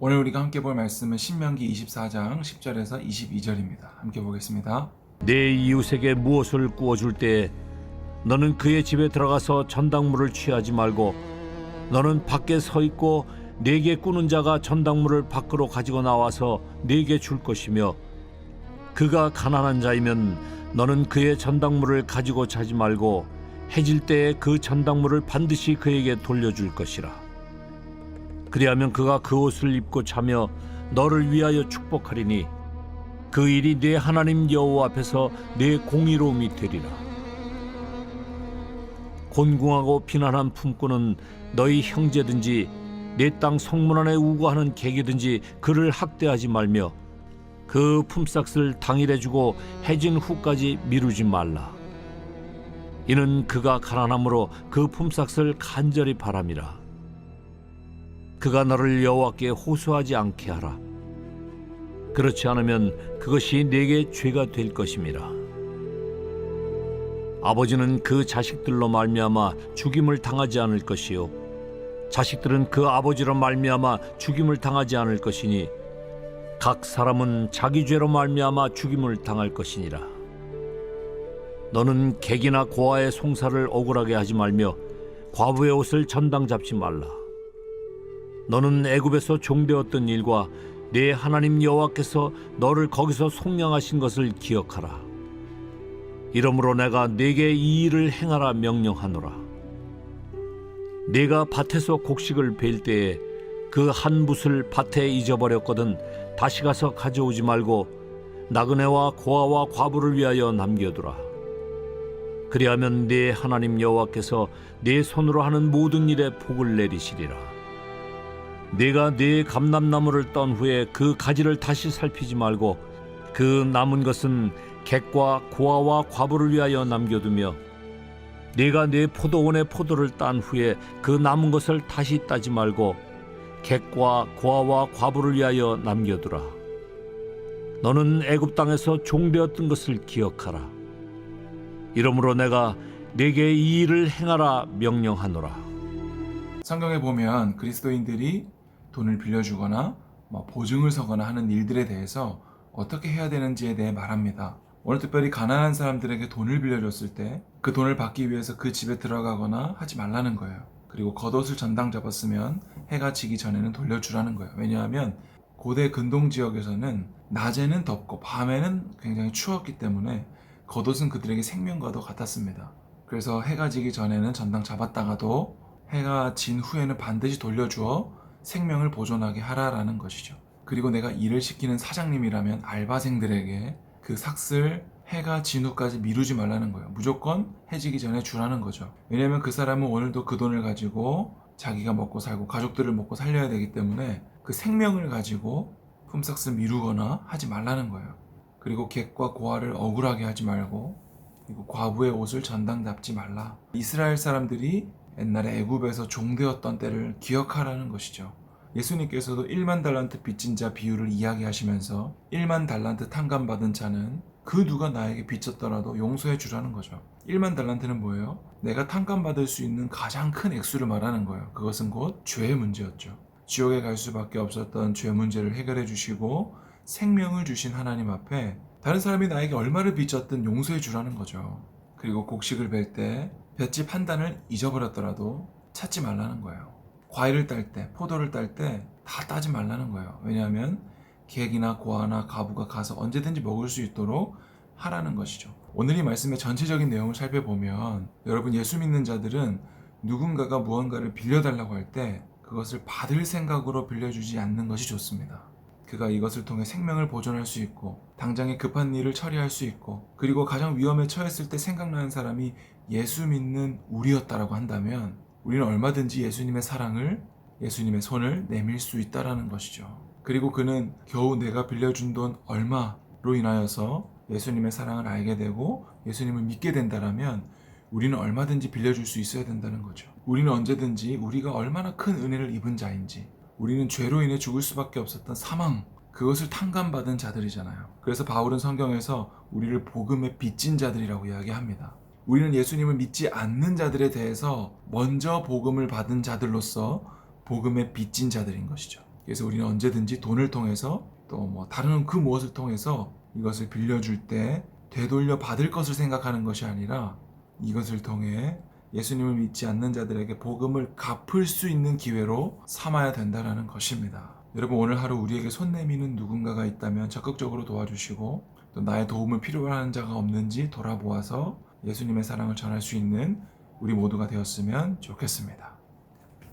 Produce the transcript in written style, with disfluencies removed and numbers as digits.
오늘 우리가 함께 볼 말씀은 신명기 24장 10절에서 22절입니다. 함께 보겠습니다. 내 이웃에게 무엇을 구워줄 때 너는 그의 집에 들어가서 전당물을 취하지 말고 너는 밖에 서 있고 네게 꾸는 자가 전당물을 밖으로 가지고 나와서 네게 줄 것이며 그가 가난한 자이면 너는 그의 전당물을 가지고 자지 말고 해질 때에 그 전당물을 반드시 그에게 돌려줄 것이라. 그리하면 그가 그 옷을 입고 자며 너를 위하여 축복하리니 그 일이 내 하나님 여호와 앞에서 내 공의로움이 되리라. 곤궁하고 비난한 품꾼은 너희 형제든지 내 땅 성문 안에 우거하는 객이든지 그를 학대하지 말며 그 품삯을 당일에 주고 해진 후까지 미루지 말라. 이는 그가 가난함으로 그 품삯을 간절히 바람이라. 그가 너를 여호와께 호소하지 않게 하라. 그렇지 않으면 그것이 네게 죄가 될 것임이라. 아버지는 그 자식들로 말미암아 죽임을 당하지 않을 것이요 자식들은 그 아버지로 말미암아 죽임을 당하지 않을 것이니 각 사람은 자기 죄로 말미암아 죽임을 당할 것이니라. 너는 객이나 고아의 송사를 억울하게 하지 말며 과부의 옷을 전당 잡지 말라. 너는 애굽에서 종되었던 일과 내 하나님 여호와께서 너를 거기서 속량하신 것을 기억하라. 이러므로 내가 네게 이 일을 행하라 명령하노라. 네가 밭에서 곡식을 벨 때에 그 한 붓을 밭에 잊어버렸거든 다시 가서 가져오지 말고 나그네와 고아와 과부를 위하여 남겨두라. 그리하면 네 하나님 여호와께서 네 손으로 하는 모든 일에 복을 내리시리라. 네가 네 감람나무를 떤 후에 그 가지를 다시 살피지 말고 그 남은 것은 객과 고아와 과부를 위하여 남겨두며 네가 네 포도원의 포도를 딴 후에 그 남은 것을 다시 따지 말고 객과 고아와 과부를 위하여 남겨두라. 너는 애굽 땅에서 종되었던 것을 기억하라. 이러므로 내가 네게 이 일을 행하라 명령하노라. 성경에 보면 그리스도인들이 돈을 빌려주거나 보증을 서거나 하는 일들에 대해서 어떻게 해야 되는지에 대해 말합니다. 오늘 특별히 가난한 사람들에게 돈을 빌려줬을 때 그 돈을 받기 위해서 그 집에 들어가거나 하지 말라는 거예요. 그리고 겉옷을 전당 잡았으면 해가 지기 전에는 돌려주라는 거예요. 왜냐하면 고대 근동 지역에서는 낮에는 덥고 밤에는 굉장히 추웠기 때문에 겉옷은 그들에게 생명과도 같았습니다. 그래서 해가 지기 전에는 전당 잡았다가도 해가 진 후에는 반드시 돌려주어 생명을 보존하게 하라라는 것이죠. 그리고 내가 일을 시키는 사장님이라면 알바생들에게 그 삭슬 해가 진 후까지 미루지 말라는 거예요. 무조건 해지기 전에 주라는 거죠. 왜냐하면 그 사람은 오늘도 그 돈을 가지고 자기가 먹고 살고 가족들을 먹고 살려야 되기 때문에 그 생명을 가지고 품삯을 미루거나 하지 말라는 거예요. 그리고 객과 고아를 억울하게 하지 말고 그리고 과부의 옷을 전당 잡지 말라. 이스라엘 사람들이 옛날에 애굽에서 종되었던 때를 기억하라는 것이죠. 예수님께서도 1만 달란트 빚진 자 비유를 이야기하시면서 1만 달란트 탕감받은 자는 그 누가 나에게 빚졌더라도 용서해 주라는 거죠. 1만 달란트는 뭐예요? 내가 탕감받을 수 있는 가장 큰 액수를 말하는 거예요. 그것은 곧 죄의 문제였죠. 지옥에 갈 수밖에 없었던 죄 문제를 해결해 주시고 생명을 주신 하나님 앞에 다른 사람이 나에게 얼마를 빚졌든 용서해 주라는 거죠. 그리고 곡식을 벨 때 볏짚 한 단을 잊어버렸더라도 찾지 말라는 거예요. 과일을 딸 때, 포도를 딸 때 다 따지 말라는 거예요. 왜냐하면 객이나 고아나 과부가 가서 언제든지 먹을 수 있도록 하라는 것이죠. 오늘 이 말씀의 전체적인 내용을 살펴보면 여러분 예수 믿는 자들은 누군가가 무언가를 빌려달라고 할 때 그것을 받을 생각으로 빌려주지 않는 것이 좋습니다. 그가 이것을 통해 생명을 보존할 수 있고 당장에 급한 일을 처리할 수 있고 그리고 가장 위험에 처했을 때 생각나는 사람이 예수 믿는 우리였다라고 한다면 우리는 얼마든지 예수님의 사랑을 예수님의 손을 내밀 수 있다라는 것이죠. 그리고 그는 겨우 내가 빌려준 돈 얼마로 인하여서 예수님의 사랑을 알게 되고 예수님을 믿게 된다라면 우리는 얼마든지 빌려줄 수 있어야 된다는 거죠. 우리는 언제든지 우리가 얼마나 큰 은혜를 입은 자인지 우리는 죄로 인해 죽을 수밖에 없었던 사망 그것을 탕감받은 자들이잖아요. 그래서 바울은 성경에서 우리를 복음에 빚진 자들이라고 이야기합니다. 우리는 예수님을 믿지 않는 자들에 대해서 먼저 복음을 받은 자들로서 복음에 빚진 자들인 것이죠. 그래서 우리는 언제든지 돈을 통해서 또 뭐 다른 그 무엇을 통해서 이것을 빌려줄 때 되돌려 받을 것을 생각하는 것이 아니라 이것을 통해 예수님을 믿지 않는 자들에게 복음을 갚을 수 있는 기회로 삼아야 된다는 것입니다. 여러분, 오늘 하루 우리에게 손 내미는 누군가가 있다면 적극적으로 도와주시고, 또 나의 도움을 필요로 하는 자가 없는지 돌아보아서 예수님의 사랑을 전할 수 있는 우리 모두가 되었으면 좋겠습니다.